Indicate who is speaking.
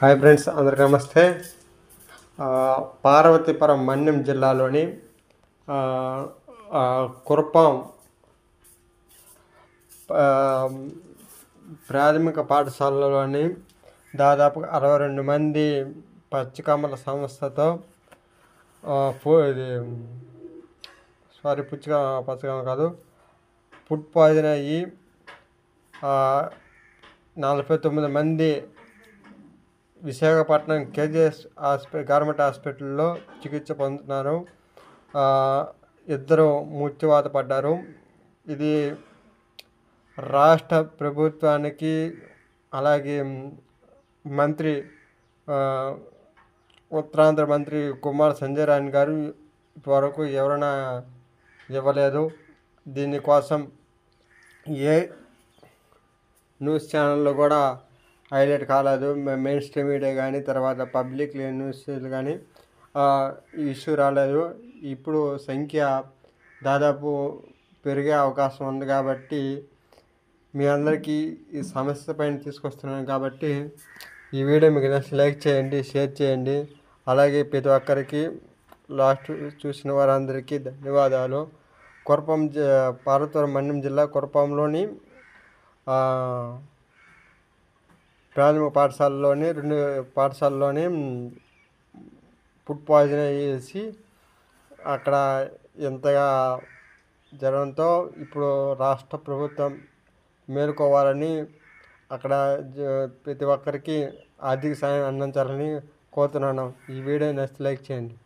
Speaker 1: Hi friends, అందరికీ నమస్తే. పార్వతీపురం మన్యం జిల్లాలోని కుర్పాం ప్రాథమిక పాఠశాలలోని దాదాపు 62 మంది పచ్చికమ్మల సంస్థతో పచ్చకమ్మ కాదు ఫుడ్ పాయిజన్ అయ్యి 49 మంది విశాఖపట్నం కేజీఎస్ గవర్నమెంట్ హాస్పిటల్లో చికిత్స పొందుతున్నారు. ఇద్దరు మృత్యువాత పడ్డారు. ఇది రాష్ట్ర ప్రభుత్వానికి అలాగే మంత్రి ఉత్తరాంధ్ర మంత్రి కుమార్ సంజయ్ రాయన్ గారు ఇప్పటివరకు ఎవరైనా ఇవ్వలేదు. దీనికోసం ఏ న్యూస్ ఛానల్లో కూడా హైలైట్ కాలేదు. మెయిన్ స్ట్రీమ్ మీడియా కానీ తర్వాత పబ్లిక్ న్యూస్లు కానీ ఇష్యూ రాలేదు. ఇప్పుడు సంఖ్య దాదాపు పెరిగే అవకాశం ఉంది కాబట్టి మీ అందరికీ ఈ సమస్య పైన తీసుకొస్తున్నాను కాబట్టి ఈ వీడియో మీకు నచ్చి లైక్ చేయండి, షేర్ చేయండి. అలాగే ప్రతి ఒక్కరికి లాస్ట్ చూసిన వారందరికీ ధన్యవాదాలు. పార్వతీపురం మన్యం జిల్లా కురపాంలోని ప్రాథమిక పాఠశాలలోని 2 పాఠశాలలోని ఫుడ్ పాయిజన్ అయ్యేసి అక్కడ ఎంతగా జరగడంతో ఇప్పుడు రాష్ట్ర ప్రభుత్వం మేలుకోవాలని అక్కడ ప్రతి ఒక్కరికి ఆర్థిక సాయం అందించాలని కోరుతున్నాను. ఈ వీడియో నచ్చితే లైక్ చేయండి.